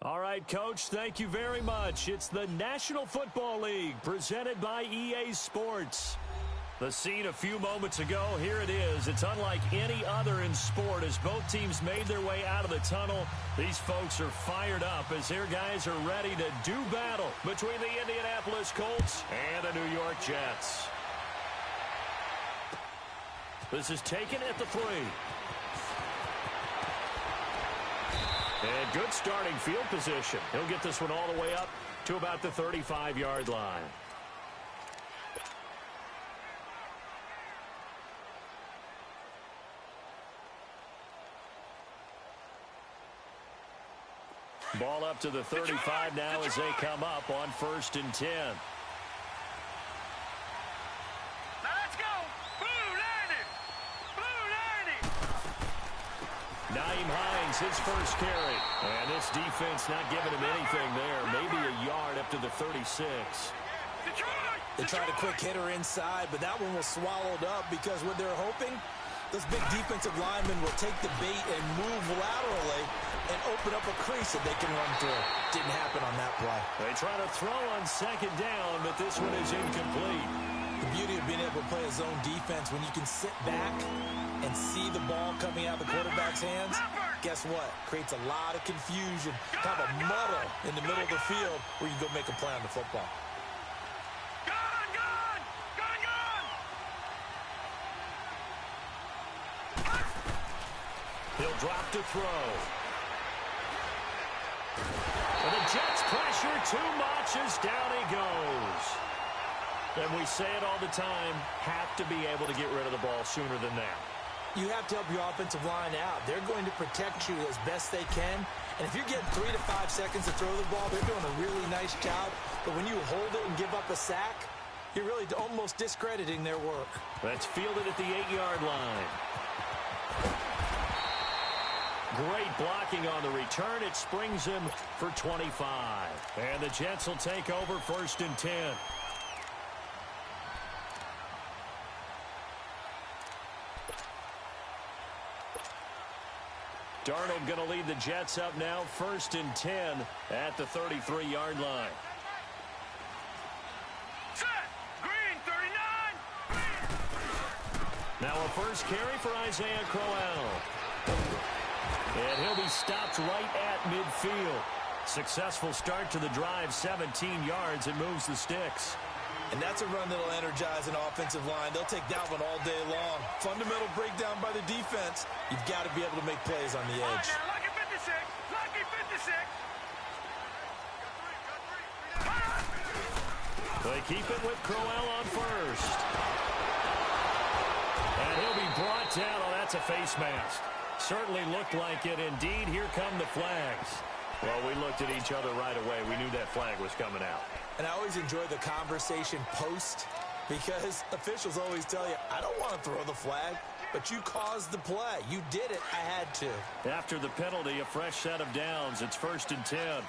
All right, Coach, thank you very much. It's the National Football League presented by EA Sports. The scene a few moments ago, here it is. It's unlike any other in sport as both teams made their way out of the tunnel. These folks are fired up as their guys are ready to do battle between the Indianapolis Colts and the New York Jets. This is taken at the 3. And good starting field position. He'll get this one all the way up to about the 35-yard line. Ball up to the 35 now as they come up on 1st and 10. His first carry. And this defense not giving him anything there. Maybe a yard up to the 36. They tried a quick hitter inside, but that one was swallowed up because what they're hoping, those big defensive linemen will take the bait and move laterally and open up a crease that they can run through. Didn't happen on that play. They try to throw on 2nd down, but this one is incomplete. The beauty of being able to play a zone defense when you can sit back and see the ball coming out of the quarterback's hands, guess what? Creates a lot of confusion, kind of a muddle in the middle of the field where you go make a play on the football. He'll drop to throw. And the Jets pressure too much as down he goes. And we say it all the time, have to be able to get rid of the ball sooner than that. You have to help your offensive line out. They're going to protect you as best they can. And if you're getting 3 to 5 seconds to throw the ball, they're doing a really nice job. But when you hold it and give up a sack, you're really almost discrediting their work. That's fielded at the 8-yard line. Great blocking on the return. It springs him for 25. And the Jets will take over 1st and 10. Darnold going to lead the Jets up now, 1st and 10 at the 33-yard line. Set. Green, 39. Now a first carry for Isaiah Crowell. And he'll be stopped right at midfield. Successful start to the drive, 17 yards, and moves the sticks. And that's a run that'll energize an offensive line. They'll take that one all day long. Fundamental breakdown by the defense. You've got to be able to make plays on the edge. Lucky 56. Lucky 56. They keep it with Crowell on first. And he'll be brought down. Oh, that's a face mask. Certainly looked like it. Indeed, here come the flags. Well, we looked at each other right away. We knew that flag was coming out. And I always enjoy the conversation post because officials always tell you, I don't want to throw the flag, but you caused the play. You did it. I had to. After the penalty, a fresh set of downs. It's 1st and 10. All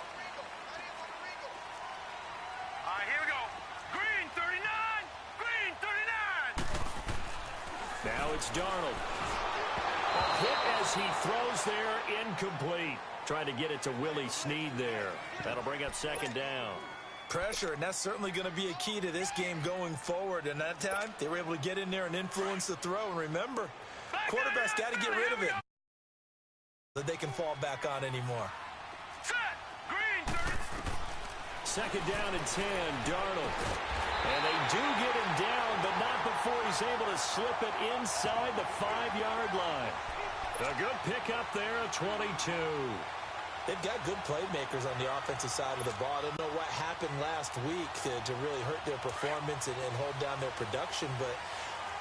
right, here we go. Green, 39. Green, 39. Now it's Darnold. A hit as he throws there, incomplete. Trying to get it to Willie Snead there. That'll bring up 2nd down. Pressure, and that's certainly going to be a key to this game going forward. And that time, they were able to get in there and influence the throw. And remember, quarterback's got to get rid of it that they can fall back on anymore. Set. Green, 30. 2nd down and 10, Darnold. And they do get him down, but not before he's able to slip it inside the 5-yard line. A good pickup there at 22. They've got good playmakers on the offensive side of the ball. I don't know what happened last week to really hurt their performance and hold down their production, but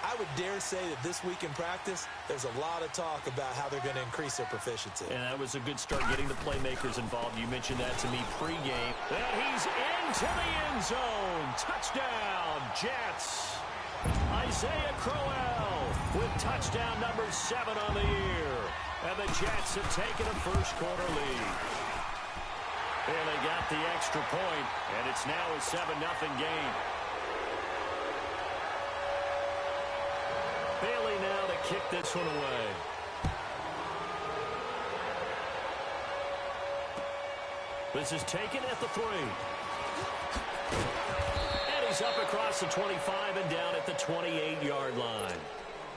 I would dare say that this week in practice, there's a lot of talk about how they're going to increase their proficiency. And that was a good start getting the playmakers involved. You mentioned that to me pregame. And he's into the end zone. Touchdown, Jets. Isaiah Crowell with touchdown number 7 on the year. And the Jets have taken a first-quarter lead. And they got the extra point, and it's now a 7-0 game. Bailey now to kick this one away. This is taken at the 3. And he's up across the 25 and down at the 28-yard line.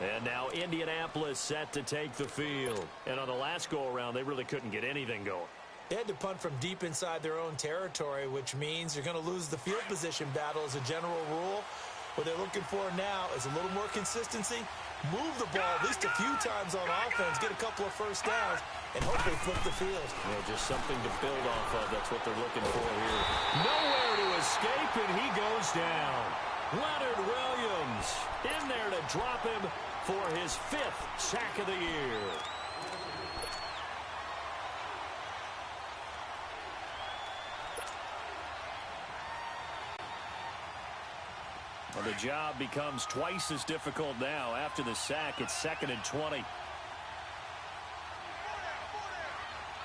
And now Indianapolis set to take the field. And on the last go-around, they really couldn't get anything going. They had to punt from deep inside their own territory, which means you're going to lose the field position battle as a general rule. What they're looking for now is a little more consistency, move the ball at least a few times on offense, get a couple of first downs, and hopefully flip the field. Yeah, just something to build off of. That's what they're looking for here. Nowhere to escape, and he goes down. Leonard Williams in there to drop him for his 5th sack of the year. Well, the job becomes twice as difficult now. After the sack, it's 2nd and 20. Now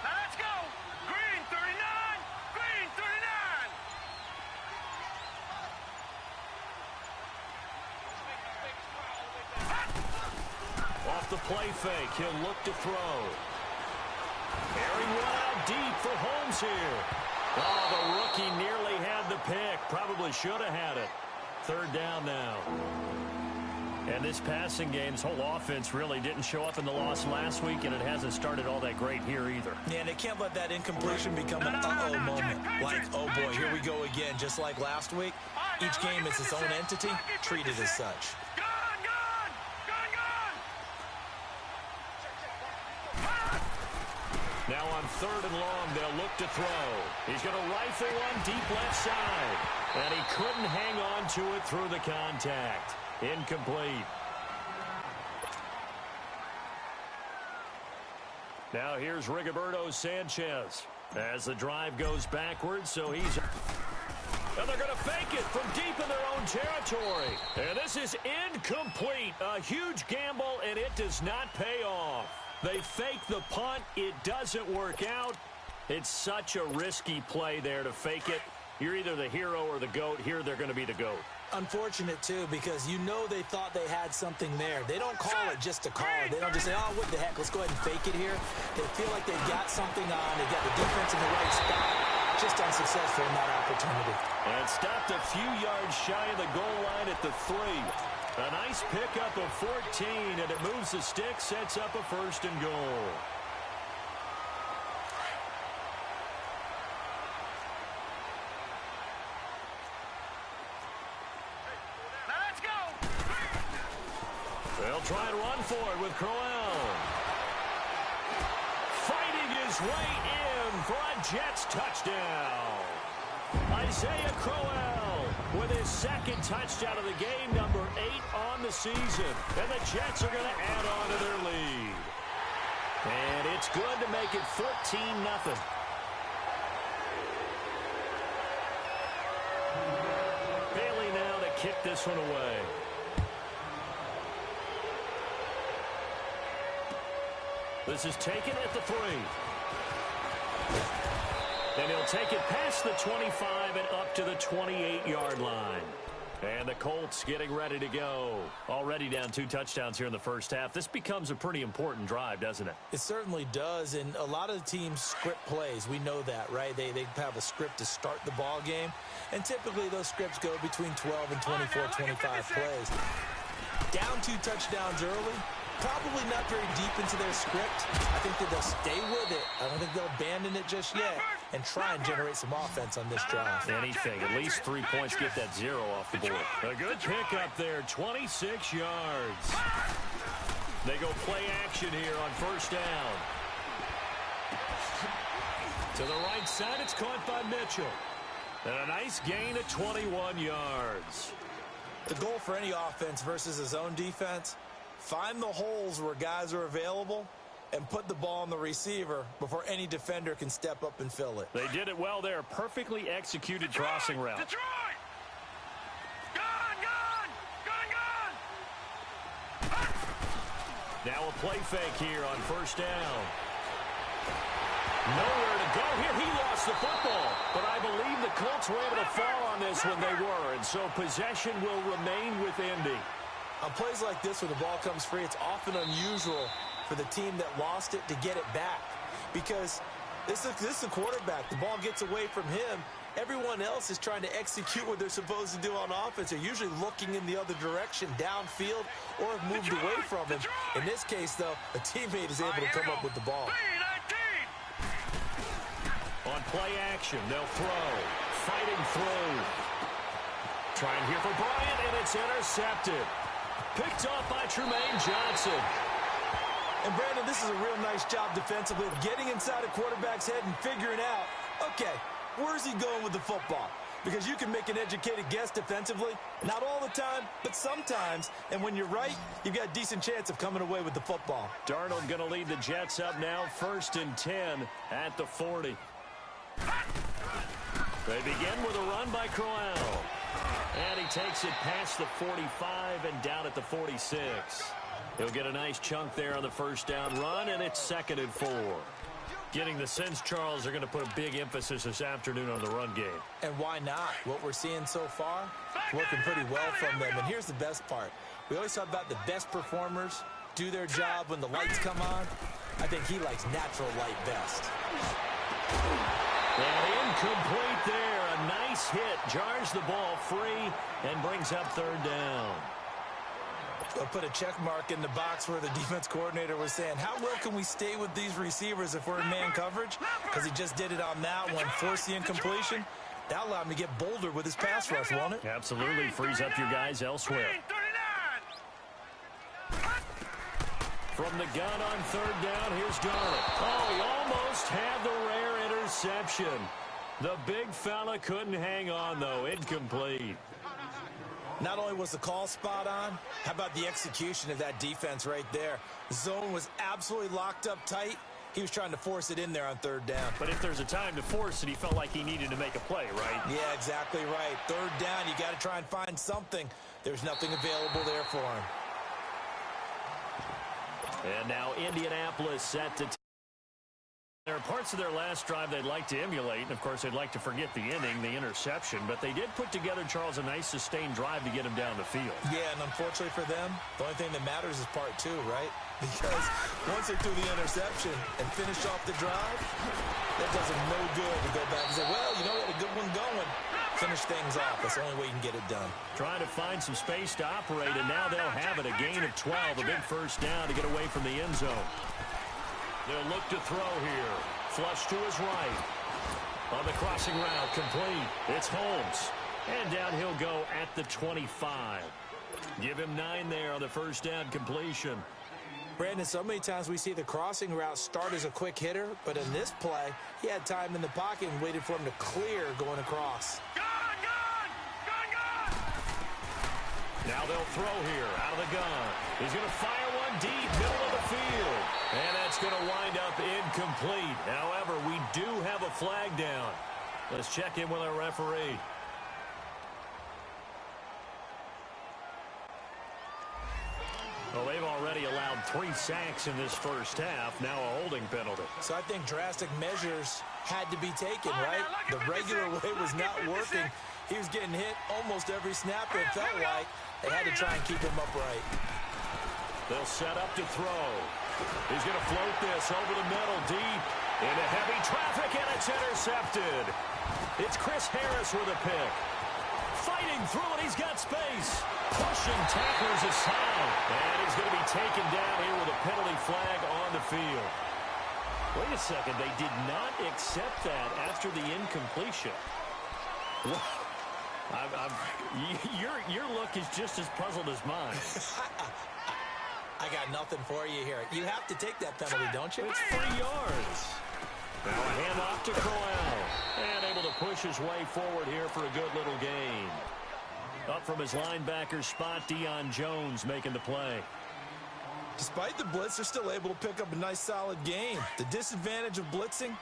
let's go. Green 39. Green 39. Off the play fake, he'll look to throw. Carrying one out deep for Holmes here. Oh, the rookie nearly had the pick. Probably should have had it. 3rd down now. And this passing game's whole offense really didn't show up in the loss last week, and it hasn't started all that great here either. Yeah, and they can't let that incompletion become an uh-oh moment. Like, oh boy, here we go again. Just like last week, each game is its own entity, treated as such. Now on 3rd and long, they'll look to throw. He's going to rifle one deep left side. And he couldn't hang on to it through the contact. Incomplete. Now here's Rigoberto Sanchez as the drive goes backwards, so he's... And they're going to fake it from deep in their own territory. And this is incomplete. A huge gamble, and it does not pay off. They fake the punt. It doesn't work out. It's such a risky play there to fake it. You're either the hero or the GOAT. Here they're going to be the GOAT. Unfortunate, too, because you know they thought they had something there. They don't call it just to call it. They don't just say, oh, what the heck, let's go ahead and fake it here. They feel like they've got something on. They've got the defense in the right spot. Just unsuccessful in that opportunity. And stopped a few yards shy of the goal line at the 3. A nice pickup of 14, and it moves the stick, sets up a 1st and goal. Now let's go. They'll try and run for it with Crowell. Fighting his way in for a Jets touchdown. Isaiah Crowell with his 2nd touchdown of the game, number 8 on the season. And the Jets are going to add on to their lead. And it's good to make it 14-0. Bailey now to kick this one away. This is taken at the 3. And he'll take it past the 25 and up to the 28-yard line. And the Colts getting ready to go. Already down 2 touchdowns here in the first half. This becomes a pretty important drive, doesn't it? It certainly does, and a lot of the teams script plays. We know that, right? They have a script to start the ball game, and typically those scripts go between 12 and 24, 25 plays. Down 2 touchdowns early. Probably not very deep into their script. I think that they'll stay with it. I don't think they'll abandon it just yet and try and generate some offense on this drive. Anything. At least 3 points. Get that 0 off the board. A good pickup there. 26 yards. They go play action here on 1st down. To the right side, it's caught by Mitchell. And a nice gain of 21 yards. The goal for any offense versus his own defense, find the holes where guys are available and put the ball on the receiver before any defender can step up and fill it. They did it well there. Perfectly executed crossing route. Detroit! Gone! Now a play fake here on 1st down. Nowhere to go here. He lost the football. But I believe the Colts were able to fall on this when they were. And so possession will remain with Indy. On plays like this where the ball comes free, it's often unusual for the team that lost it to get it back. Because This is a quarterback. The ball gets away from him. Everyone else is trying to execute what they're supposed to do on offense. They're usually looking in the other direction, downfield, or have moved away from him. In this case, though, a teammate is able to come up with the ball. On play action, they'll throw. Fighting through. Trying here for Bryant, and it's intercepted. Picked off by Tremaine Johnson. And, Brandon, this is a real nice job defensively of getting inside a quarterback's head and figuring out, okay, where's he going with the football? Because you can make an educated guess defensively. Not all the time, but sometimes. And when you're right, you've got a decent chance of coming away with the football. Darnold going to lead the Jets up now, 1st and 10 at the 40. They begin with a run by Crowell. And he takes it past the 45 and down at the 46. He'll get a nice chunk there on the first down run, and it's 2nd and 4. Getting the sense, Charles, are going to put a big emphasis this afternoon on the run game. And why not? What we're seeing so far, working pretty well from them. And here's the best part. We always talk about the best performers do their job when the lights come on. I think he likes natural light best. And incomplete there. A nice hit. Jars the ball free and brings up 3rd down. I'll put a check mark in the box where the defense coordinator was saying, how well can we stay with these receivers if we're in man coverage? Because he just did it on that one, forced the incompletion. That allowed him to get bolder with his pass rush, won't it? Absolutely. Frees up your guys elsewhere. From the gun on 3rd down, here's Darnold. Oh, he almost had the rare interception. The big fella couldn't hang on, though. Incomplete. Not only was the call spot on, how about the execution of that defense right there? The zone was absolutely locked up tight. He was trying to force it in there on 3rd down. But if there's a time to force it, he felt like he needed to make a play, right? Yeah, exactly right. 3rd down, you got to try and find something. There's nothing available there for him. And now Indianapolis set to... There are parts of their last drive they'd like to emulate, and of course they'd like to forget the inning, the interception, but they did put together, Charles, a nice sustained drive to get him down the field. Yeah, and unfortunately for them, the only thing that matters is part 2, right? Because once they threw the interception and finished off the drive, that does them no good to go back and say, well, you know, we had a good one going. Finish things off. That's the only way you can get it done. Trying to find some space to operate, and now they'll have it, a gain of 12, a big first down to get away from the end zone. They'll look to throw here. Flush to his right. On the crossing route, complete. It's Holmes. And down he'll go at the 25. Give him 9 there on the first down completion. Brandon, so many times we see the crossing route start as a quick hitter, but in this play, he had time in the pocket and waited for him to clear going across. Now they'll throw here out of the gun. He's going to fire one deep, middle of the field. And that's going to wind up incomplete. However, we do have a flag down. Let's check in with our referee. Well, they've already allowed 3 sacks in this first half. Now a holding penalty. So I think drastic measures had to be taken, right? The regular way was not working. He was getting hit almost every snap, it felt like. They had to try and keep him upright. They'll set up to throw. He's going to float this over the middle, deep into heavy traffic, and it's intercepted. It's Chris Harris with a pick. Fighting through it, he's got space. Pushing tacklers aside. And he's going to be taken down here with a penalty flag on the field. Wait a second, they did not accept that after the incompletion. Your look is just as puzzled as mine. I got nothing for you here. You have to take that penalty, don't you? It's 3 yards. Now a handoff to Crowell. And able to push his way forward here for a good little gain. Up from his linebacker spot, Deion Jones making the play. Despite the blitz, they're still able to pick up a nice solid gain. The disadvantage of blitzing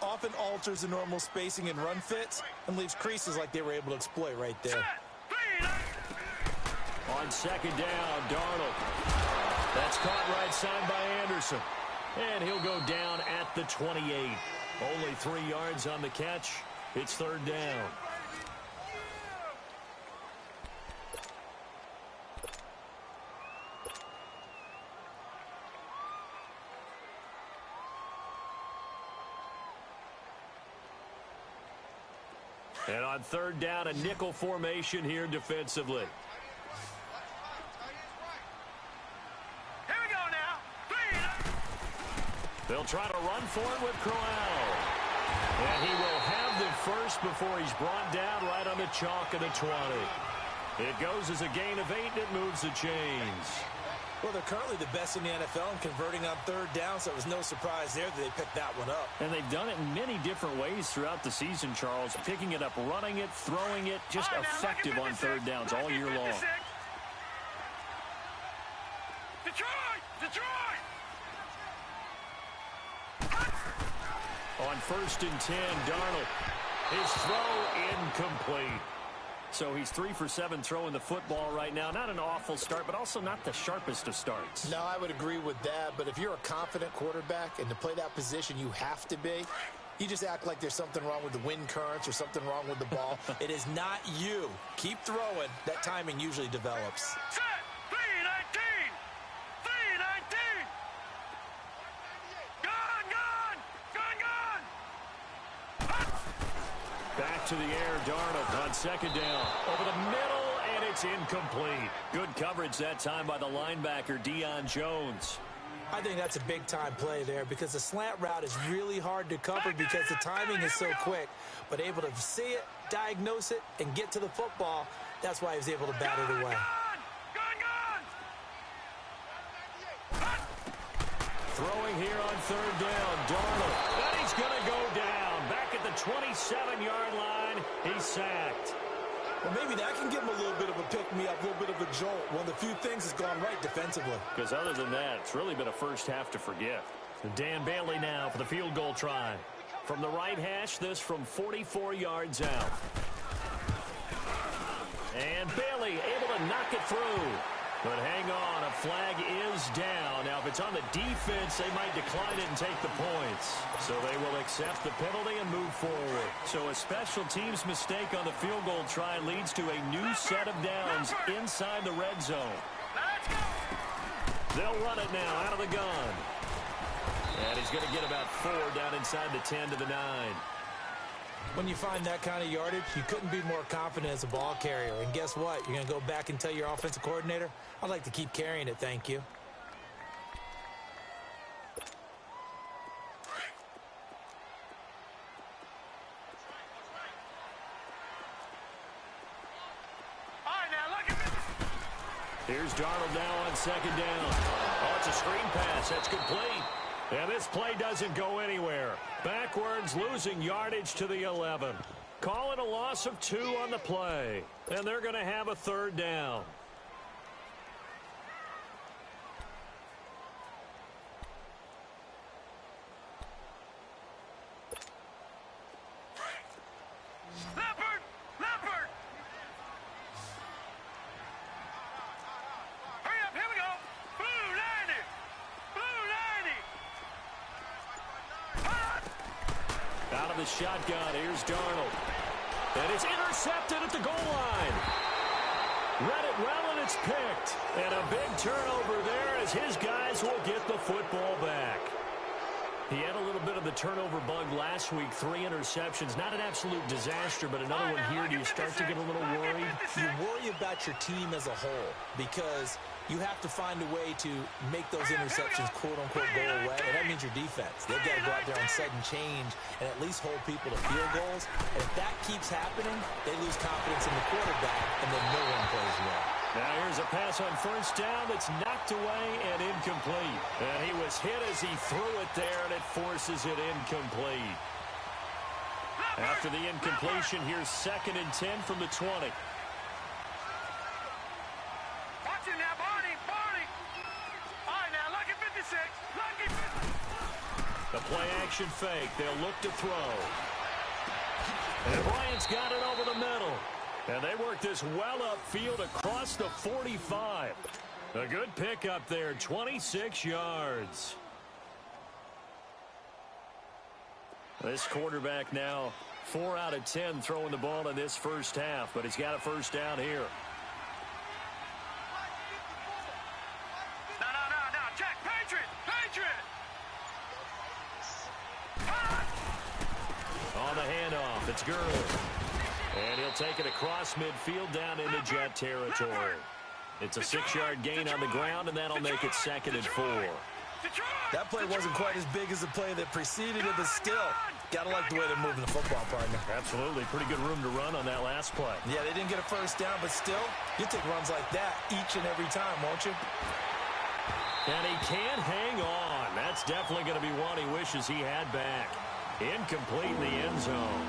often alters the normal spacing and run fits and leaves creases like they were able to exploit right there. On second down, Darnold. That's caught right side by Anderson. And he'll go down at the 28. Only 3 yards on the catch. It's 3rd down. And on third down, a nickel formation here defensively. Here we go now. They'll try to run for it with Crowell. And he will have the first before he's brought down right on the chalk of the 20. It goes as a gain of 8, and it moves the chains. Well, they're currently the best in the NFL in converting on third down, so it was no surprise there that they picked that one up. And they've done it in many different ways throughout the season, Charles. Picking it up, running it, throwing it, just effective on third downs all year long. Detroit! Detroit! On 1st and 10, Darnold. His throw incomplete. So he's 3 for 7 throwing the football right now. Not an awful start, but also not the sharpest of starts. No, I would agree with that. But if you're a confident quarterback and to play that position you have to be, you just act like there's something wrong with the wind currents or something wrong with the ball. It is not you. Keep throwing. That timing usually develops. Set! 319! 319! Gone! Gone! Gone! Gone! Back to the air, Darnold on 2nd down. Over the middle, and it's incomplete. Good coverage that time by the linebacker, Deion Jones. I think that's a big-time play there because the slant route is really hard to cover because the timing is so quick. But able to see it, diagnose it, and get to the football, that's why he was able to bat it away. Throwing here on 3rd down, Darnold. And he's going to go down. Back at the 27-yard line, he's sacked. Well, maybe that can give him a little bit of a pick-me-up, a little bit of a jolt. One of the few things has gone right defensively. Because other than that, it's really been a first half to forget. Dan Bailey now for the field goal try. From the right hash, this from 44 yards out. And Bailey able to knock it through. But hang on, a flag is down. Now, if it's on the defense, they might decline it and take the points. So they will accept the penalty and move forward. So a special teams mistake on the field goal try leads to a new set of downs inside the red zone. They'll run it now out of the gun. And he's going to get about 4 down inside the 10 to the 9. When you find that kind of yardage, you couldn't be more confident as a ball carrier. And guess what? You're going to go back and tell your offensive coordinator, I'd like to keep carrying it, thank you. Here's Darnold now on 2nd down. Oh, it's a screen pass. That's complete. And this play doesn't go anywhere. Backwards, losing yardage to the 11. Call it a loss of 2 on the play. And they're going to have a 3rd down. Leopard! Leopard! Hurry up, here we go! Blue 90! Blue 90! Out of the shotgun, here's Darnold. And it's intercepted at the goal line. Read it well, and it's picked. And a big turnover there as his guys will get the football back. He had a little bit of the turnover bug last week, 3 interceptions. Not an absolute disaster, but another one here. Do you start to get a little worried? You worry about your team as a whole because you have to find a way to make those interceptions, quote-unquote, go away, and that means your defense. They've got to go out there and set and change and at least hold people to field goals. And if that keeps happening, they lose confidence in the quarterback, and then no one plays well. Now here's a pass on 1st down that's knocked away and incomplete. And he was hit as he threw it there, and it forces it incomplete. After the incompletion, here's 2nd and 10 from the 20. Watch it now, Barney! Barney! All right, now, lucky 56! Lucky 56! The play-action fake. They'll look to throw. And Bryant's got it over the middle. And they work this well upfield across the 45. A good pickup there, 26 yards. This quarterback now 4 out of 10 throwing the ball in this first half, but he's got a 1st down here. No, check, Patriot! Patriot! On the handoff, it's Gurley. And he'll take it across midfield down into Jet territory. It's a 6-yard gain on the ground, and that'll make it 2nd and 4. That play wasn't quite as big as the play that preceded it, but still, gotta like the way they're moving the football, partner. Absolutely. Pretty good room to run on that last play. Yeah, they didn't get a first down, but still, you take runs like that each and every time, won't you? And he can't hang on. That's definitely going to be one he wishes he had back. Incomplete in the end zone.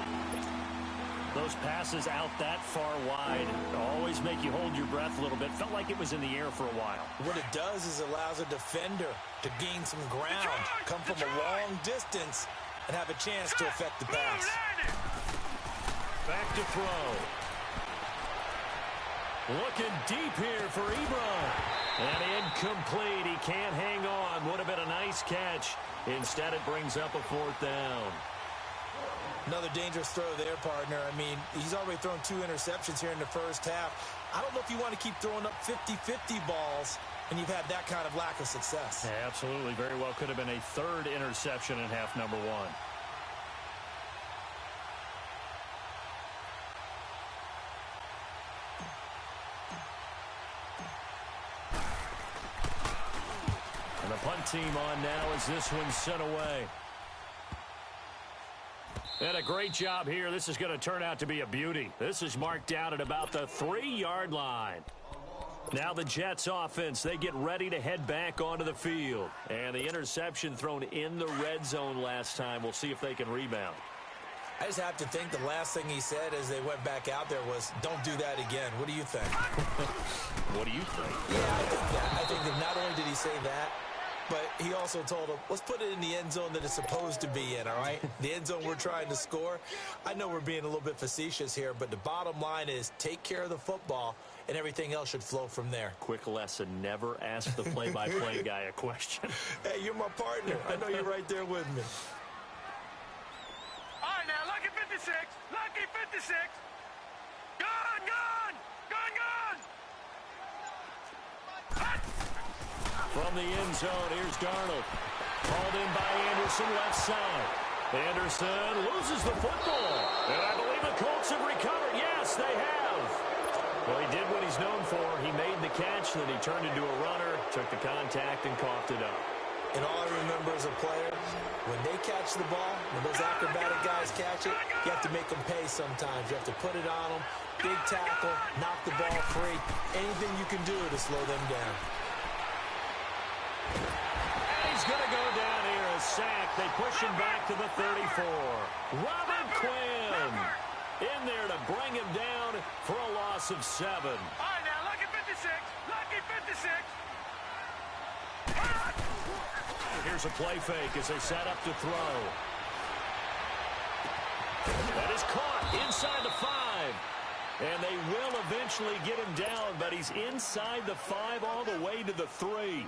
Those passes out that far wide always make you hold your breath a little bit. Felt like it was in the air for a while. What it does is it allows a defender to gain some ground, come from a long distance, and have a chance to affect the pass. Back to throw. Looking deep here for Ebron. And incomplete. He can't hang on. Would have been a nice catch. Instead, it brings up a 4th down. Another dangerous throw there, partner. I mean, he's already thrown 2 interceptions here in the first half. I don't know if you want to keep throwing up 50-50 balls when you've had that kind of lack of success. Yeah, absolutely. Very well could have been a 3rd interception in half number 1. And the punt team on now as this one's sent away. And a great job here. This is going to turn out to be a beauty. This is marked out at about the 3-yard line. Now the Jets offense, they get ready to head back onto the field. And the interception thrown in the red zone last time. We'll see if they can rebound. I just have to think the last thing he said as they went back out there was, don't do that again. What do you think? What do you think? Yeah, I think that. I think that not only did he say that, but he also told him, let's put it in the end zone that it's supposed to be in, all right? The end zone we're trying to score. I know we're being a little bit facetious here, but the bottom line is take care of the football, and everything else should flow from there. Quick lesson, never ask the play-by-play guy a question. Hey, you're my partner. I know you're right there with me. All right, now, lucky 56. Lucky 56. Gone, gone. Gone, gone. Hot. From the end zone, here's Darnold. Called in by Anderson, left side. Anderson loses the football. And I believe the Colts have recovered. Yes, they have. Well, he did what he's known for. He made the catch, then he turned into a runner, took the contact, and coughed it up. And all I remember as a player, when they catch the ball, when those acrobatic guys catch it, you have to make them pay sometimes. You have to put it on them, big tackle, knock the ball free. Anything you can do to slow them down. He's going to go down here, a sack. They push him back to the 34. Robert Quinn in there to bring him down for a loss of 7. All right, now, lucky 56. Lucky 56. Here's a play fake as they set up to throw. That is caught inside the 5. And they will eventually get him down, but he's inside the 5 all the way to the 3.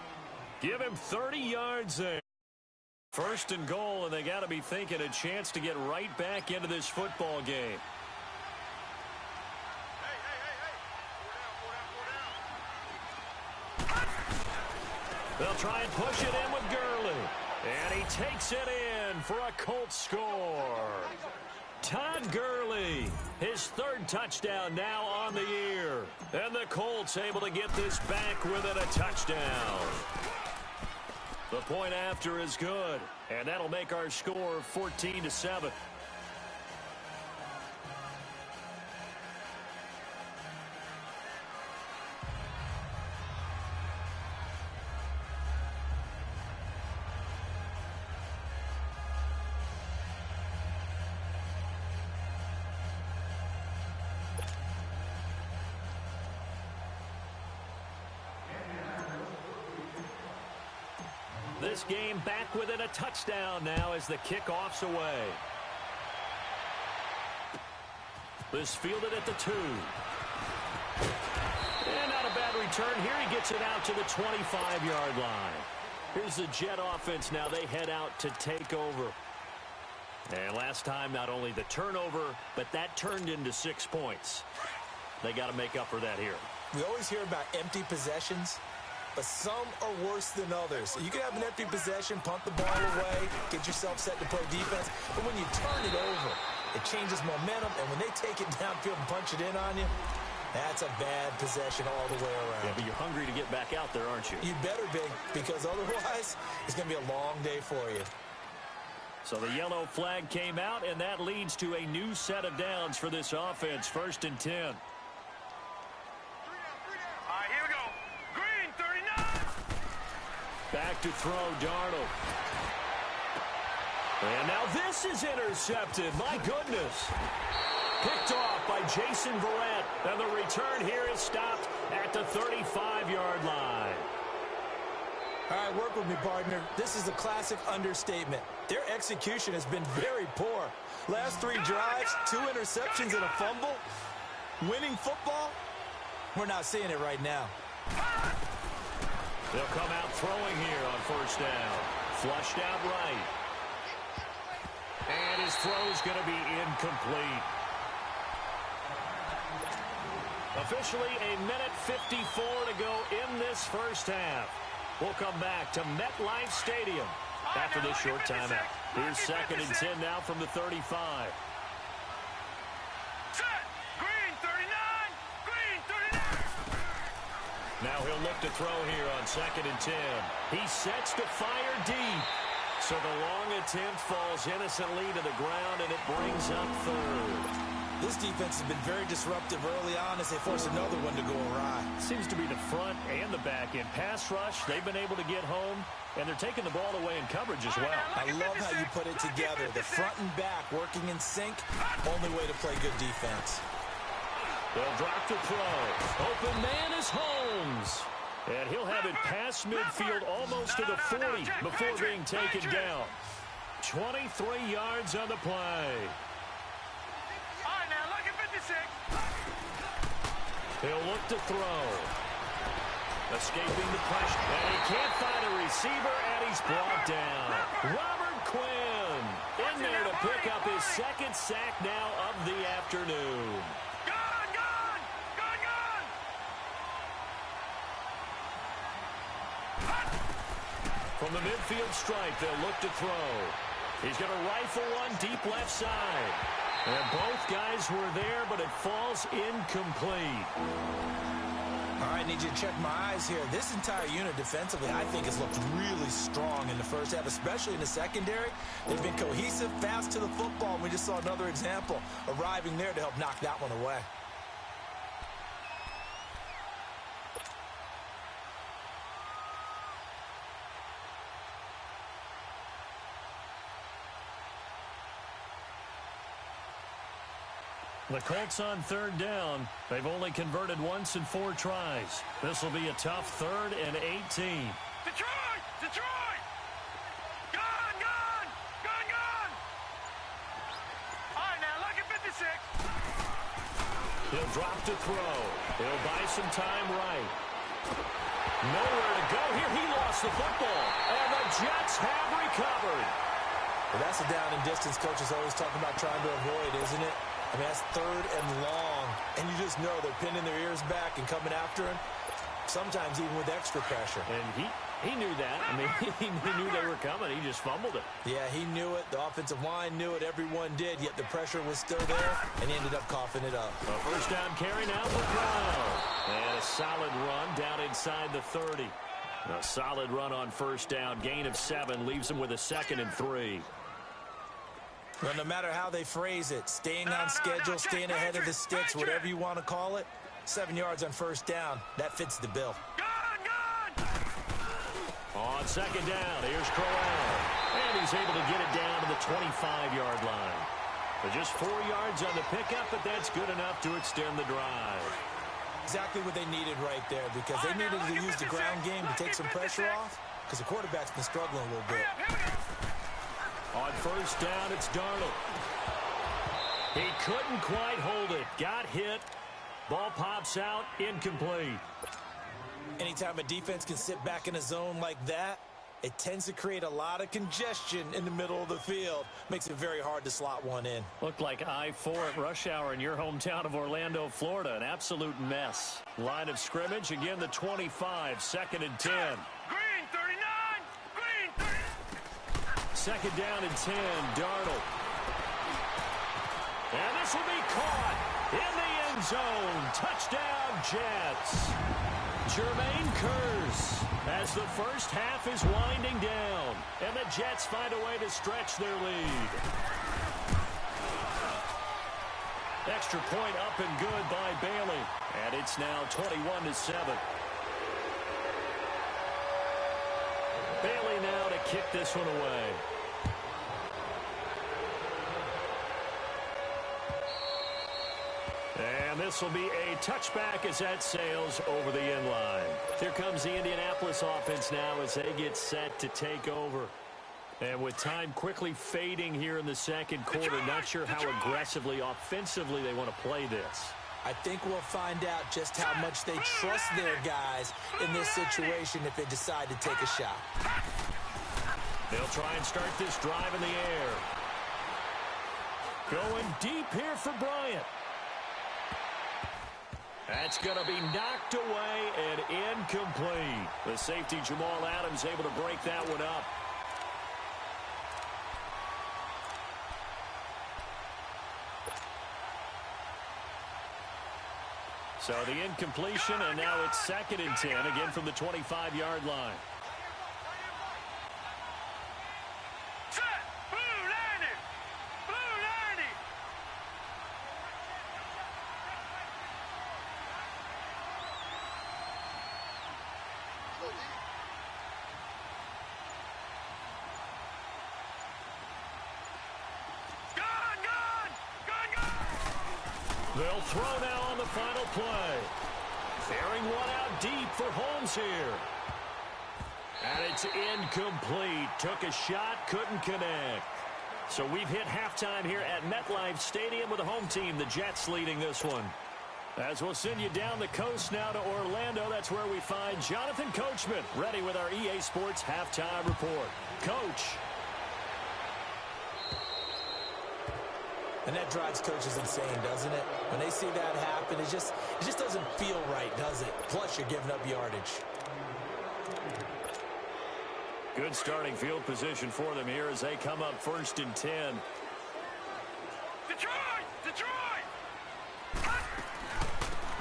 Give him 30 yards there. 1st and goal, and they got to be thinking a chance to get right back into this football game. They'll try and push it in with Gurley. And he takes it in for a Colts score. Todd Gurley, his 3rd touchdown now on the year. And the Colts able to get this back within a touchdown. The point after is good, and that'll make our score 14-7. This game back within a touchdown now as the kickoff's away. This fielded at the 2. And not a bad return here. He gets it out to the 25-yard line. Here's the Jet offense now. They head out to take over. And last time, not only the turnover, but that turned into 6 points. They got to make up for that here. We always hear about empty possessions, but some are worse than others. You can have an empty possession, punt the ball away, get yourself set to play defense, but when you turn it over, It changes momentum, and when they take it downfield and punch it in on you, that's a bad possession all the way around. Yeah, but you're hungry to get back out there, aren't you? You better be, because otherwise it's going to be a long day for you. So the yellow flag came out, and that leads to a new set of downs for this offense. 1st and 10. All right, here we go. Green, 39. Back to throw, Darnold. And now this is intercepted. My goodness. Picked off by Jason Verrett. And the return here is stopped at the 35-yard line. All right, work with me, partner. This is a classic understatement. Their execution has been very poor. Last 3 drives, 2 interceptions and a fumble. Winning football? We're not seeing it right now. They'll come out throwing here on 1st down. Flushed out right. And his throw's going to be incomplete. Officially a minute 54 to go in this first half. We'll come back to MetLife Stadium after this short timeout. Here's 2nd and 10 now from the 35. Set. Green, 39. Green, 39. Now he'll look to throw here on 2nd and 10. He sets to fire deep. So the long attempt falls innocently to the ground, and it brings up 3rd. This defense has been very disruptive early on as they force another one to go awry. Seems to be the front and the back end. Pass rush, they've been able to get home, and they're taking the ball away in coverage as well. I love how you put it together. The front and back working in sync, only way to play good defense. They'll drop to throw. Open man is Holmes. And he'll have it past midfield almost to the 40 before being taken down. 23 yards on the play. All right, now look at 56. He'll look to throw. Escaping the pressure. And he can't find a receiver, and he's brought down. Robert Quinn in there to pick up his 2nd sack now of the afternoon. From the midfield stripe, they'll look to throw. He's going to rifle one deep left side. And both guys were there, but it falls incomplete. All right, need you to check my eyes here. This entire unit defensively, I think, has looked really strong in the first half, especially in the secondary. They've been cohesive, fast to the football, and we just saw another example arriving there to help knock that one away. The Colts on 3rd down. They've only converted once in 4 tries. This will be a tough 3rd and 18. Detroit! Detroit! Gun! Gun! Gun! Gun! All right, now look at 56. He'll drop to throw. He'll buy some time right. Nowhere to go here. He lost the football. And the Jets have recovered. Well, that's a down and distance coaches always talking about trying to avoid, isn't it? I mean, that's 3rd and long, and you just know they're pinning their ears back and coming after him, sometimes even with extra pressure. And he knew that. I mean, he knew they were coming. He just fumbled it. Yeah, he knew it. The offensive line knew it. Everyone did, yet the pressure was still there, and he ended up coughing it up. A 1st down carry now for Brown. And a solid run down inside the 30. A solid run on 1st down. Gain of 7 leaves him with a 2nd and 3. Well, no matter how they phrase it, staying on schedule, staying ahead of the sticks, whatever you want to call it, 7 yards on 1st down, that fits the bill. On 2nd down, here's Crowell. And he's able to get it down to the 25-yard line. But just 4 yards on the pickup, but that's good enough to extend the drive. Exactly what they needed right there, because they needed to use the ground game to take some pressure off, because the quarterback's been struggling a little bit. On 1st down, it's Darnold. He couldn't quite hold it. Got hit. Ball pops out. Incomplete. Anytime a defense can sit back in a zone like that, it tends to create a lot of congestion in the middle of the field. Makes it very hard to slot one in. Looked like I-4 at rush hour in your hometown of Orlando, Florida. An absolute mess. Line of scrimmage, again the 25, 2nd and 10. Green, 39. Green, 30. 2nd down and 10, Darnold. And this will be caught in the end zone. Touchdown, Jets. Jermaine Kearse as the first half is winding down. And the Jets find a way to stretch their lead. Extra point up and good by Bailey. And it's now 21-7. Bailey now to kick this one away. And this will be a touchback as that sails over the end line. Here comes the Indianapolis offense now as they get set to take over. And with time quickly fading here in the second quarter, not sure how aggressively, offensively they want to play this. I think we'll find out just how much they trust their guys in this situation if they decide to take a shot. They'll try and start this drive in the air. Going deep here for Bryant. That's going to be knocked away and incomplete. The safety, Jamal Adams, able to break that one up. So the incompletion, and now it's 2nd and 10, again from the 25-yard line. They'll throw now on the final play. Airing one out deep for Holmes here. And it's incomplete. Took a shot, couldn't connect. So we've hit halftime here at MetLife Stadium with the home team, the Jets, leading this one. As we'll send you down the coast now to Orlando, that's where we find Jonathan Coachman, ready with our EA Sports halftime report. Coach. And that drives coaches insane, doesn't it? When they see that happen, it just doesn't feel right, does it? Plus, you're giving up yardage. Good starting field position for them here as they come up 1st and 10. Detroit! Detroit!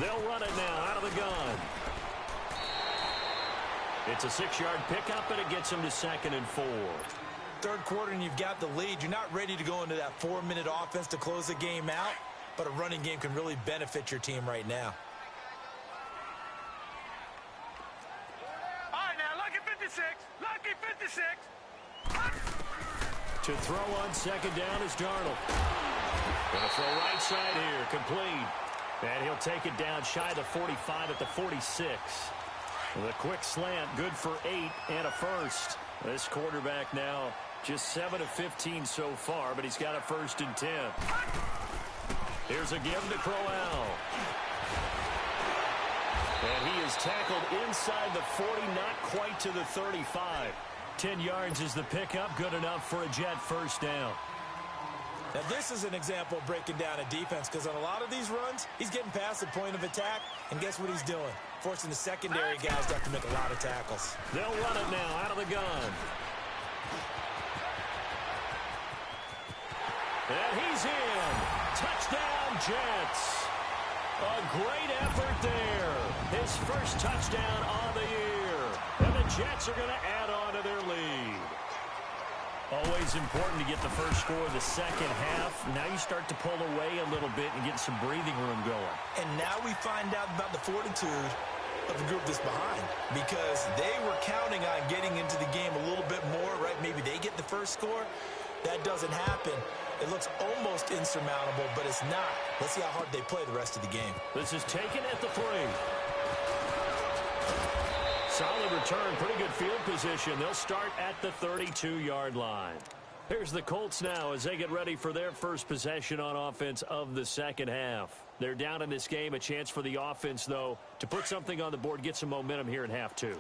They'll run it now out of the gun. It's a 6-yard pickup, and it gets them to 2nd and 4. Third quarter and you've got the lead. You're not ready to go into that 4-minute offense to close the game out, but a running game can really benefit your team right now. All right, now, lucky 56. Lucky 56. To throw on 2nd down is Darnold. Gonna throw right side here, complete. And he'll take it down shy of the 45 at the 46. With a quick slant, good for 8 and a first. This quarterback now just 7 of 15 so far, but he's got a 1st and 10. Here's a give to Crowell. And he is tackled inside the 40, not quite to the 35. 10 yards is the pickup, good enough for a Jet 1st down. Now, this is an example of breaking down a defense because on a lot of these runs, he's getting past the point of attack, and guess what he's doing? Forcing the secondary guys to have to make a lot of tackles. They'll run it now out of the gun. And he's in. Touchdown, Jets. A great effort there. His first touchdown on the year. And the Jets are going to add on to their lead. Always important to get the first score of the second half. Now you start to pull away a little bit and get some breathing room going. And now we find out about the fortitude of the group that's behind because they were counting on getting into the game a little bit more, right? Maybe they get the first score. That doesn't happen. It looks almost insurmountable, but it's not. Let's see how hard they play the rest of the game. This is taken at the 3. Solid return, pretty good field position. They'll start at the 32-yard line. Here's the Colts now as they get ready for their first possession on offense of the second half. They're down in this game. A chance for the offense, though, to put something on the board, get some momentum here in half 2.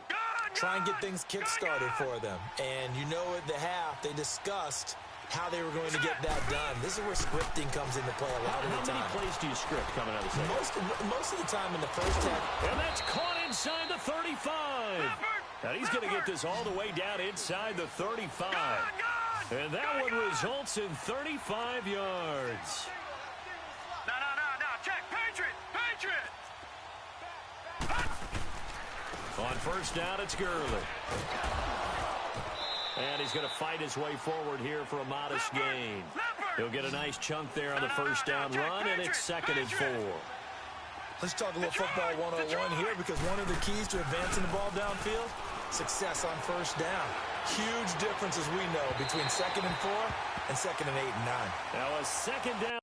Try and get things kick-started for them. And you know at the half, they discussed how they were going to get that done. This is where scripting comes into play a lot of the time. How many plays do you script coming out of the second? Most of the time in the first half. And that's caught inside the 35. And he's going to get this all the way down inside the 35. And that one results in 35 yards. On first down, it's Gurley. And he's going to fight his way forward here for a modest gain. He'll get a nice chunk there on the first down run, and it's 2nd and 4. Let's talk a little football 101 here, because one of the keys to advancing the ball downfield, success on first down. Huge difference, as we know, between 2nd and 4 and 2nd and 8 and 9. Now a 2nd down.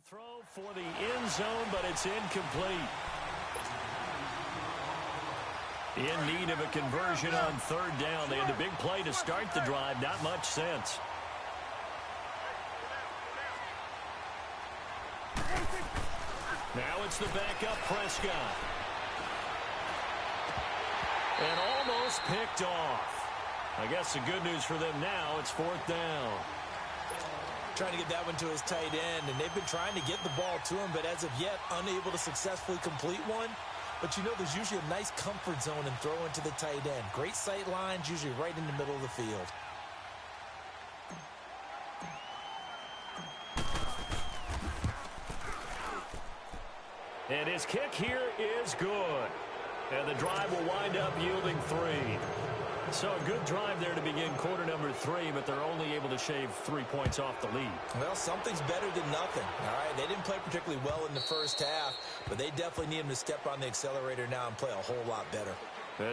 Throw for the end zone, but it's incomplete. In need of a conversion on 3rd down. They had the big play to start the drive. Not much sense. Now it's the backup Prescott. And almost picked off. I guess the good news for them now, it's 4th down. Trying to get that one to his tight end, and they've been trying to get the ball to him, but as of yet, unable to successfully complete one. But you know, there's usually a nice comfort zone and throw into the tight end. Great sight lines, usually right in the middle of the field. And his kick here is good. And the drive will wind up yielding 3. So a good drive there to begin quarter number 3, but they're only able to shave 3 points off the lead. Well, something's better than nothing. All right, they didn't play particularly well in the first half, but they definitely need him to step on the accelerator now and play a whole lot better.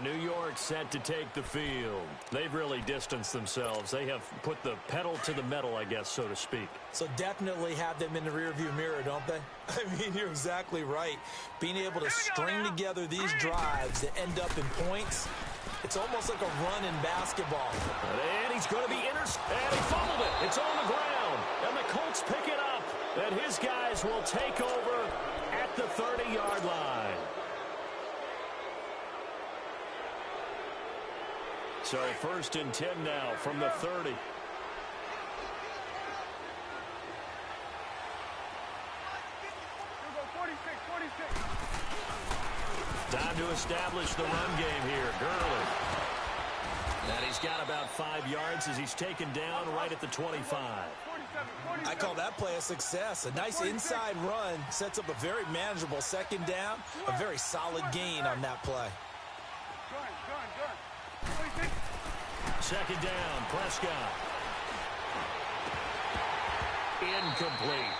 New York set to take the field. They've really distanced themselves. They have put the pedal to the metal, I guess, so to speak. So definitely have them in the rearview mirror, don't they? I mean, you're exactly right. Being able to string together these drives that end up in points, it's almost like a run in basketball. And he's going to be and he fumbled it. It's on the ground. And the Colts pick it up. And his guys will take over at the 30-yard line. So 1st and 10 now from the 30. Time to establish the run game here. Gurley. And he's got about 5 yards as he's taken down right at the 25. I call that play a success. A nice inside run sets up a very manageable 2nd down. A very solid gain on that play. 2nd down, Prescott. Incomplete.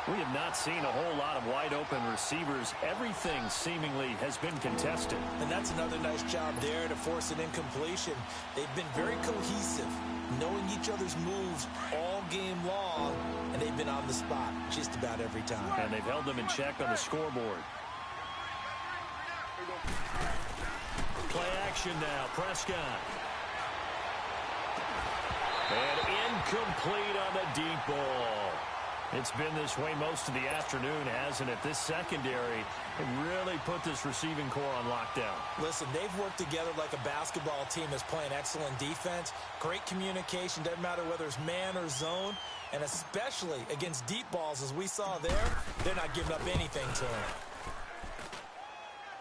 We have not seen a whole lot of wide-open receivers. Everything seemingly has been contested. And that's another nice job there to force an incompletion. They've been very cohesive, knowing each other's moves all game long, and they've been on the spot just about every time. And they've held them in check on the scoreboard. Play action now, Prescott. And incomplete on the deep ball. It's been this way most of the afternoon, hasn't it? This secondary really put this receiving core on lockdown. Listen, they've worked together like a basketball team that's playing excellent defense. Great communication, doesn't matter whether it's man or zone. And especially against deep balls, as we saw there, they're not giving up anything to him.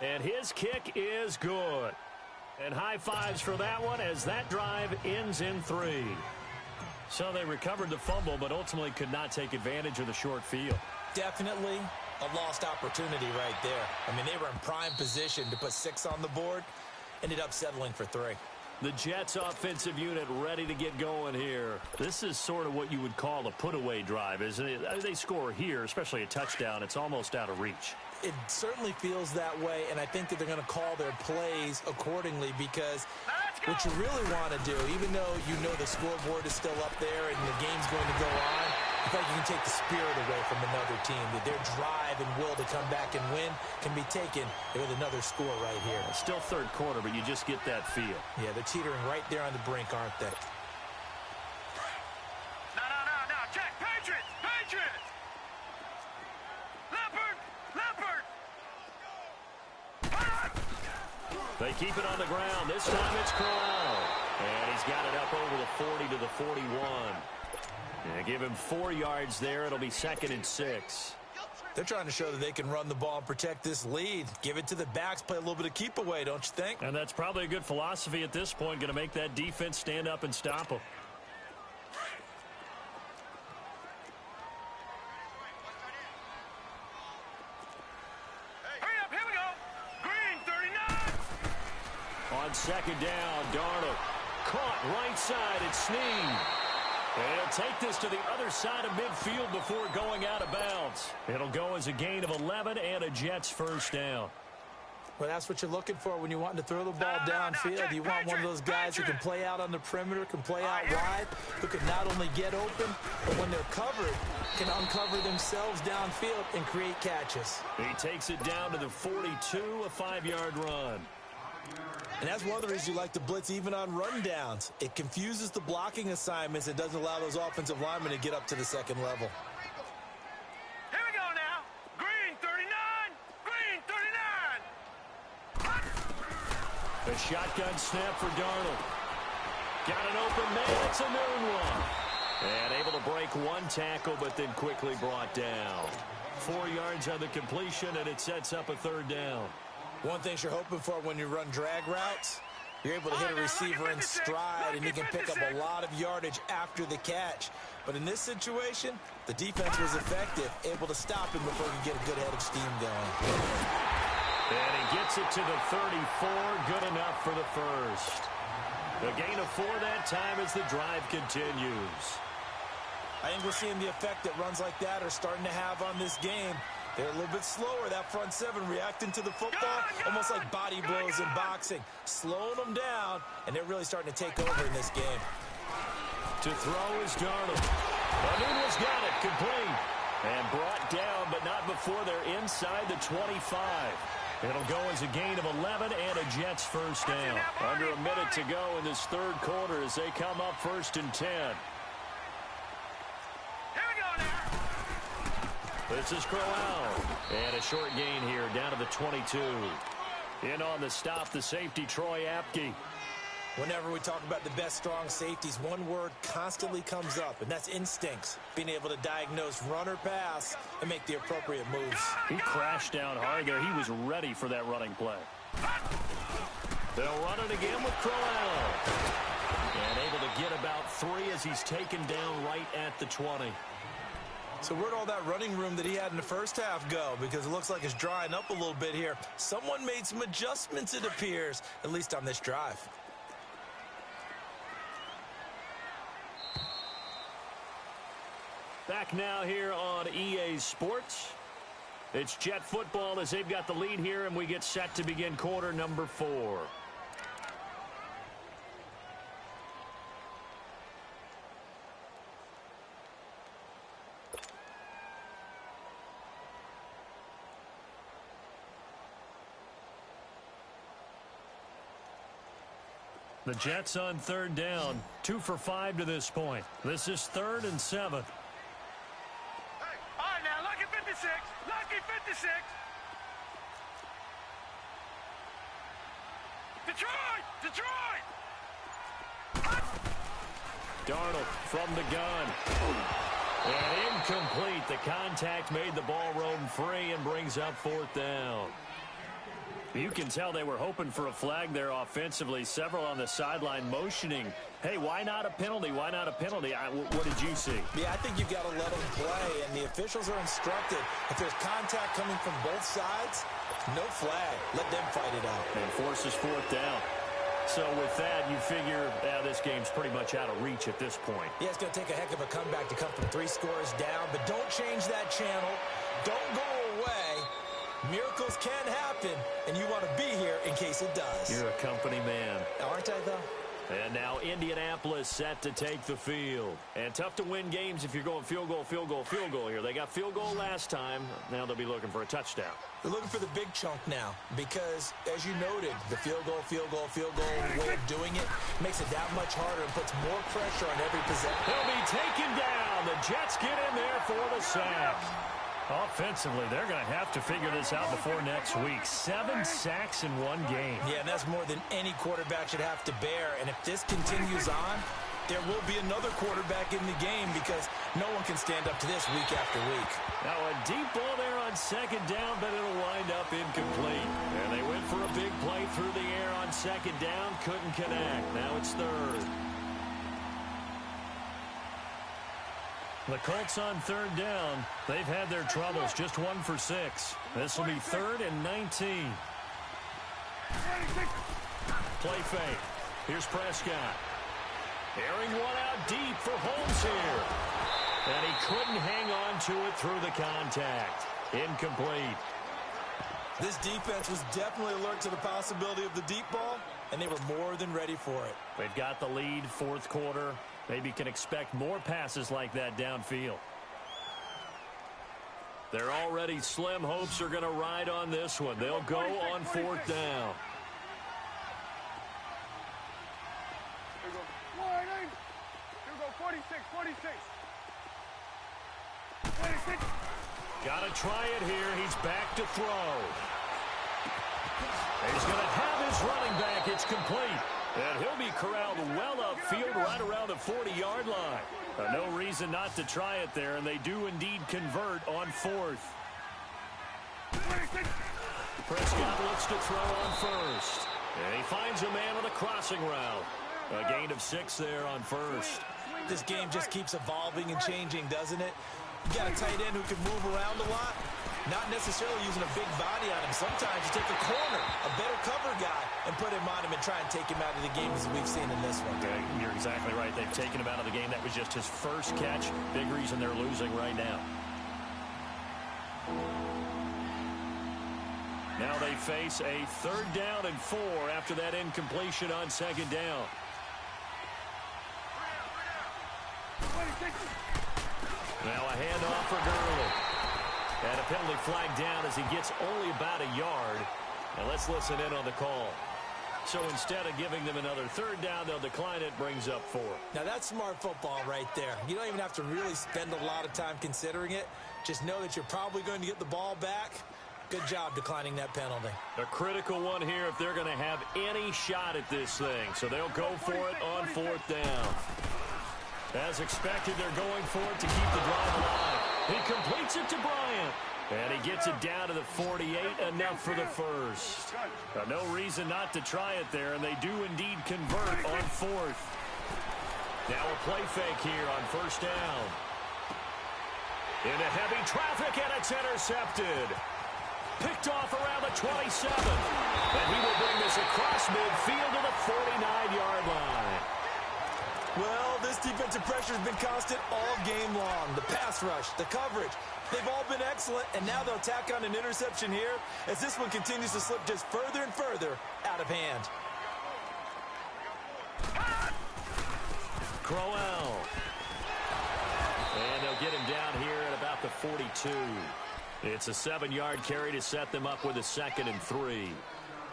And his kick is good. And high fives for that one as that drive ends in 3. So they recovered the fumble, but ultimately could not take advantage of the short field. Definitely a lost opportunity right there. I mean, they were in prime position to put 6 on the board. Ended up settling for 3. The Jets offensive unit ready to get going here. This is sort of what you would call a put-away drive, isn't it? They score here, especially a touchdown. It's almost out of reach. It certainly feels that way, and I think that they're going to call their plays accordingly, because what you really want to do, even though you know the scoreboard is still up there and the game's going to go on, I think you can take the spirit away from another team, that their drive and will to come back and win can be taken with another score right here. It's still third quarter, but you just get that feel. Yeah, they're teetering right there on the brink, aren't they? No, check, Patriots! Leopard! They keep it on the ground. This time it's Crowell. And he's got it up over the 40 to the 41. Yeah, give him 4 yards there. It'll be 2nd and 6. They're trying to show that they can run the ball and protect this lead. Give it to the backs, play a little bit of keep away, don't you think? And that's probably a good philosophy at this point, going to make that defense stand up and stop them. Hurry up, here we go. Green, 39. On second down, Darnold caught right side at Snead. And he'll take this to the other side of midfield before going out of bounds. It'll go as a gain of 11 and a Jets first down. Well, that's what you're looking for when you want to throw the ball downfield. You want one of those guys who can play out on the perimeter, can play out wide, who can not only get open, but when they're covered, can uncover themselves downfield and create catches. He takes it down to the 42, a 5-yard run. And that's one of the reasons you like to blitz even on rundowns. It confuses the blocking assignments. It doesn't allow those offensive linemen to get up to the second level. Here we go now. Green, 39. Green, 39. A shotgun snap for Darnold. Got an open man. It's a noon one. And able to break one tackle, but then quickly brought down. 4 yards on the completion, and it sets up a third down. One thing you're hoping for when you run drag routes, you're able to hit a receiver in stride, and he can pick up a lot of yardage after the catch. But in this situation, the defense was effective, able to stop him before he could get a good head of steam going. And he gets it to the 34, good enough for the first. A gain of 4 that time as the drive continues. I think we're seeing the effect that runs like that are starting to have on this game. They're a little bit slower, that front seven, reacting to the football, almost like body blows in boxing, slowing them down, and they're really starting to take over in this game. To throw is Darnold. Nunez got it, complete, and brought down, but not before they're inside the 25. It'll go as a gain of 11 and a Jets first down. Under a minute to go in this third quarter as they come up 1st and 10. This is Crowell. And a short gain here down to the 22. In on the stop, the safety, Troy Apke. Whenever we talk about the best strong safeties, one word constantly comes up, and that's instincts. Being able to diagnose run or pass and make the appropriate moves. He crashed down hard there. He was ready for that running play. They'll run it again with Crowell. And able to get about 3 as he's taken down right at the 20. So where'd all that running room that he had in the first half go? Because it looks like it's drying up a little bit here. Someone made some adjustments, it appears, at least on this drive. Back now here on EA Sports. It's Jet football as they've got the lead here, and we get set to begin quarter number 4. The Jets on third down, 2 for 5 to this point. This is 3rd and 7. All right, now, lucky 56. Lucky 56. Detroit! Detroit! Darnold from the gun. And incomplete. The contact made the ball roam free and brings up 4th down. You can tell they were hoping for a flag there offensively. Several on the sideline motioning, hey, why not a penalty? Why not a penalty? What did you see? Yeah, I think you've got to let them play, and the officials are instructed. If there's contact coming from both sides, no flag. Let them fight it out. And forces 4th down. So with that, you figure this game's pretty much out of reach at this point. Yeah, it's going to take a heck of a comeback to come from 3 scores down, but don't change that channel. Don't go away. Miracles can happen, and you want to be here in case it does. You're a company man. Aren't I, though? And now Indianapolis set to take the field. And tough to win games if you're going field goal, field goal, field goal here. They got field goal last time. Now they'll be looking for a touchdown. They're looking for the big chunk now because, as you noted, the field goal way of doing it makes it that much harder and puts more pressure on every possession. He'll be taken down. The Jets get in there for the sack. Offensively, they're going to have to figure this out before next week. 7 sacks in one game. Yeah, and that's more than any quarterback should have to bear. And if this continues on, there will be another quarterback in the game because no one can stand up to this week after week. Now a deep ball there on on second down, but it'll wind up incomplete. And they went for a big play through the air on second down. Couldn't connect. Now it's third. The Colts on third down. They've had their troubles. Just 1 for 6. This will be 3rd and 19. Play fake. Here's Prescott. Airing one out deep for Holmes here. And he couldn't hang on to it through the contact. Incomplete. This defense was definitely alert to the possibility of the deep ball, and they were more than ready for it. They've got the lead, 4th quarter. Maybe can expect more passes like that downfield. Their already slim hopes are going to ride on this one. They'll go on 4th down. Here we go. Warning. Here we go. 46, 46. 46. Got to try it here. He's back to throw. He's going to have his running back. It's complete. And he'll be corralled well upfield right around the 40-yard line. No reason not to try it there, and they do indeed convert on 4th. Prescott looks to throw on 1st. And he finds a man on the crossing route. A gain of 6 there on 1st. This game just keeps evolving and changing, doesn't it? You got a tight end who can move around a lot. Not necessarily using a big body on him. Sometimes you take a corner, a better cover guy, and put him on him and try and take him out of the game as we've seen in this one. Okay, you're exactly right. They've taken him out of the game. That was just his first catch. Big reason they're losing right now. Now they face a 3rd down and 4 after that incompletion on 2nd down. Now a handoff for Gurley. And a penalty flag down as he gets only about a yard. And let's listen in on the call. So instead of giving them another 3rd down, they'll decline it, brings up 4. Now that's smart football right there. You don't even have to really spend a lot of time considering it. Just know that you're probably going to get the ball back. Good job declining that penalty. A critical one here if they're going to have any shot at this thing. So they'll go for it on 4th down. As expected, they're going for it to keep the drive alive. He completes it to Bryant. And he gets it down to the 48, enough for the first. No reason not to try it there, and they do indeed convert on 4th. Now a play fake here on 1st down. Into heavy traffic, and it's intercepted. Picked off around the 27. And he will bring this across midfield to the 49-yard line. Well, this defensive pressure has been constant all game long. The pass rush, the coverage, they've all been excellent, and now they'll tack on an interception here as this one continues to slip just further and further out of hand. Crowell. And they'll get him down here at about the 42. It's a 7-yard carry to set them up with a 2nd and 3.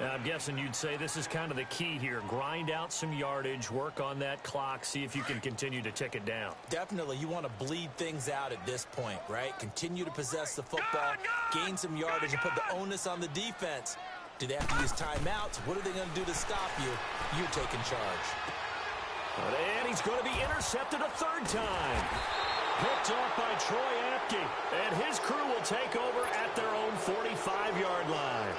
I'm guessing you'd say this is kind of the key here. Grind out some yardage, work on that clock, see if you can continue to tick it down. Definitely, you want to bleed things out at this point, right? Continue to possess the football, gain some yardage, and put the onus on the defense. Do they have to use timeouts? What are they going to do to stop you? You're taking charge. And he's going to be intercepted a 3rd time. Picked off by Troy Apke. And his crew will take over at their own 45-yard line.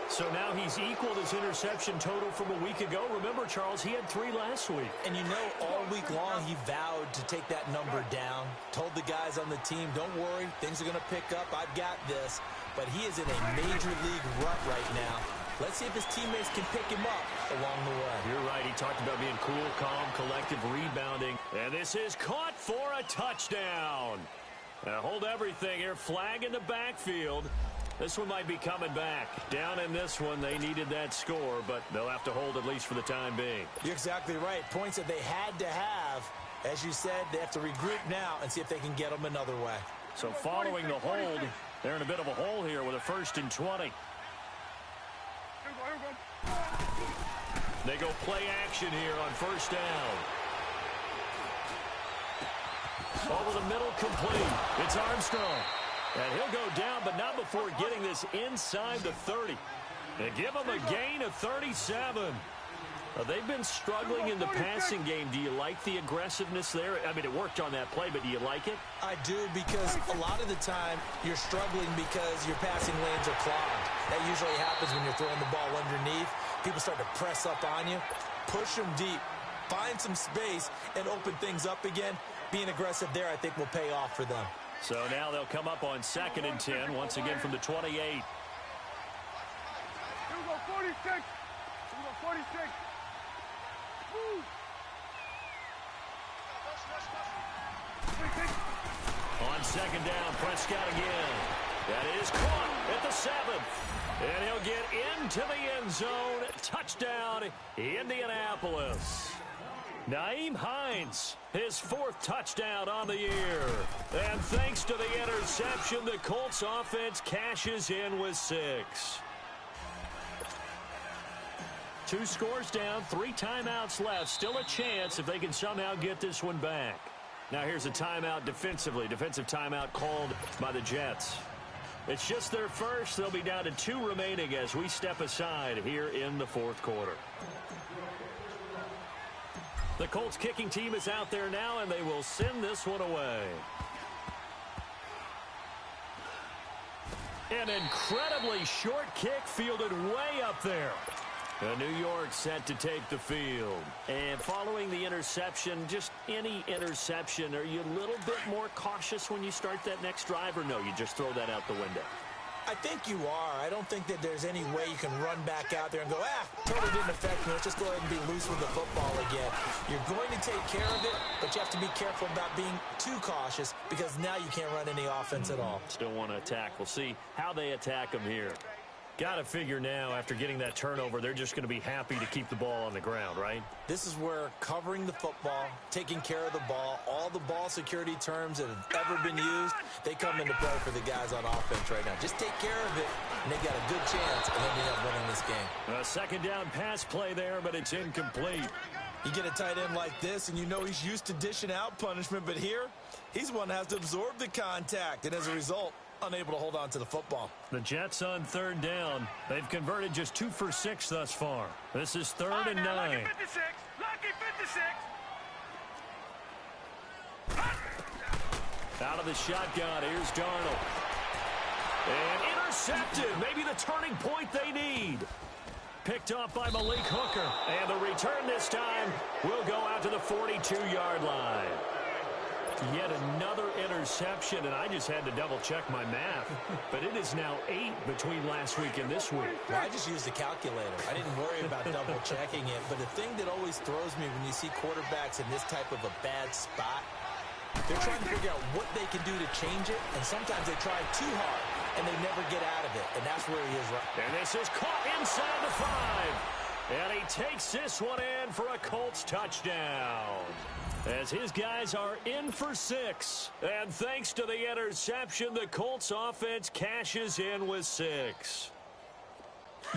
So now he's equaled his interception total from a week ago. Remember, Charles, he had 3 last week. And you know, all week long he vowed to take that number down. Told the guys on the team, don't worry, things are going to pick up. I've got this. But he is in a major league rut right now. Let's see if his teammates can pick him up along the way. You're right. He talked about being cool, calm, collective, rebounding. And this is caught for a touchdown. Now hold everything here. Flag in the backfield. This one might be coming back. Down in this one, they needed that score, but they'll have to hold at least for the time being. You're exactly right. Points that they had to have. As you said, they have to regroup now and see if they can get them another way. So following the hold, they're in a bit of a hole here with a 1st and 20. They go play action here on 1st down. Over the middle, complete. It's Armstrong. And he'll go down, but not before getting this inside the 30. They give him a gain of 37. They've been struggling in the passing game. Do you like the aggressiveness there? I mean, it worked on that play, but do you like it? I do, because a lot of the time you're struggling because your passing lanes are clogged. That usually happens when you're throwing the ball underneath. People start to press up on you. Push them deep. Find some space and open things up again. Being aggressive there, I think, will pay off for them. So now they'll come up on 2nd and 10, once again from the 28. Here we go, 46. Here we go, 46. Woo. On 2nd down, Prescott again. That is caught at the 7th. And he'll get into the end zone. Touchdown, Indianapolis. Nyheim Hines, his 4th touchdown on the year. And thanks to the interception, the Colts offense cashes in with 6. 2 scores down, 3 timeouts left. Still a chance if they can somehow get this one back. Now here's a timeout defensively. Defensive timeout called by the Jets. It's just their first. They'll be down to 2 remaining as we step aside here in the 4th quarter. The Colts kicking team is out there now, and they will send this one away. An incredibly short kick fielded way up there. New York set to take the field. And following the interception, just any interception, are you a little bit more cautious when you start that next drive, or no, you just throw that out the window? I think you are. I don't think that there's any way you can run back out there and go, totally didn't affect me. Let's just go ahead and be loose with the football again. You're going to take care of it, but you have to be careful about being too cautious, because now you can't run any offense at all. Still want to attack. We'll see how they attack them here. Got to figure now, after getting that turnover, they're just going to be happy to keep the ball on the ground, right? This is where covering the football, taking care of the ball, all the ball security terms that have ever been used, they come into play for the guys on offense right now. Just take care of it, and they got a good chance of ending up winning this game. A 2nd down pass play there, but it's incomplete. You get a tight end like this, and you know he's used to dishing out punishment, but here, he's one that has to absorb the contact, and as a result, unable to hold on to the football. The Jets on 3rd down. They've converted just 2 for 6 thus far. This is 3rd and 9. Lucky 56. Lucky 56. Out of the shotgun, here's Darnold. And intercepted. Maybe the turning point they need. Picked off by Malik Hooker. And the return this time will go out to the 42-yard line. Yet another interception, and I just had to double-check my math. But it is now 8 between last week and this week. Well, I just used a calculator. I didn't worry about double-checking it. But the thing that always throws me when you see quarterbacks in this type of a bad spot, they're trying to figure out what they can do to change it, and sometimes they try too hard, and they never get out of it. And that's where he is right. And this is caught inside the 5. And he takes this one in for a Colts touchdown. As his guys are in for 6. And thanks to the interception, the Colts offense cashes in with 6.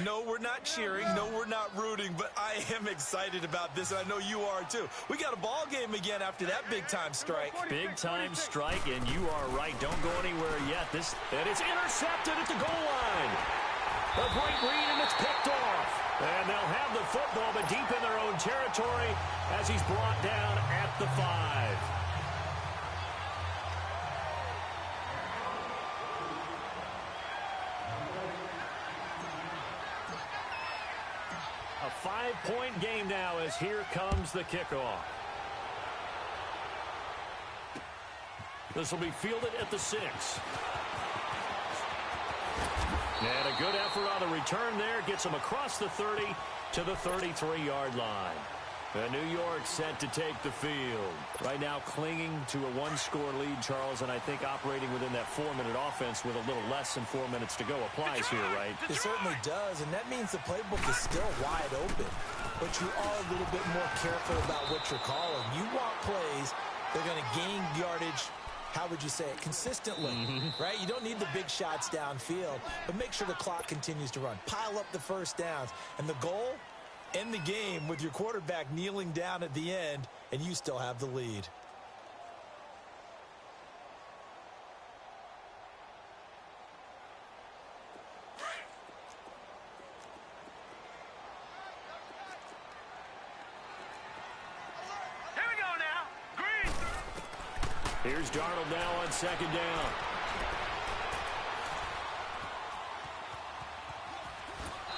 No, we're not cheering. No, we're not rooting. But I am excited about this, and I know you are too. We got a ball game again after that big-time strike. Big-time strike, and you are right. Don't go anywhere yet. And it's intercepted at the goal line. A great read, and it's picked off. And they'll have the football, but deep in their own territory as he's brought down at the 5. A 5-point game now as here comes the kickoff. This will be fielded at the 6. And a good effort on the return there. Gets him across the 30 to the 33-yard line. And New York set to take the field. Right now clinging to a 1-score lead, Charles, and I think operating within that 4-minute offense with a little less than 4 minutes to go applies here, right? It certainly does, and that means the playbook is still wide open. But you are a little bit more careful about what you're calling. You want plays that are going to gain yardage, how would you say it, consistently, right? You don't need the big shots downfield, but make sure the clock continues to run. Pile up the first downs. And the goal, end the game with your quarterback kneeling down at the end, and you still have the lead. Here's Darnold now on second down.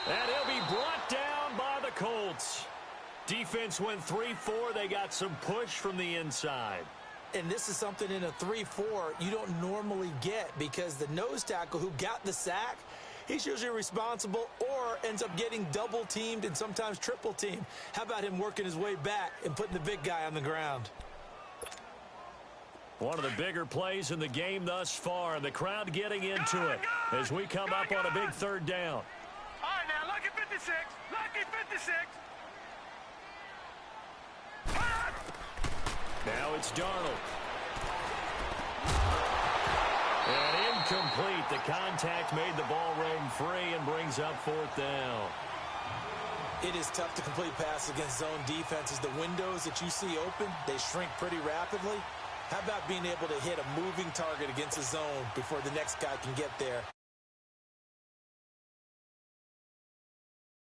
And he'll be brought down by the Colts. Defense went 3-4. They got some push from the inside. And this is something in a 3-4 you don't normally get, because the nose tackle who got the sack, he's usually responsible or ends up getting double-teamed and sometimes triple-teamed. How about him working his way back and putting the big guy on the ground? One of the bigger plays in the game thus far, and the crowd getting into it as we come up on a big third down. All right, now, lucky 56. Lucky 56. Now it's Darnold. And incomplete. The contact made the ball roam free and brings up fourth down. It is tough to complete passes against zone defenses. The windows that you see open, they shrink pretty rapidly. How about being able to hit a moving target against a zone before the next guy can get there?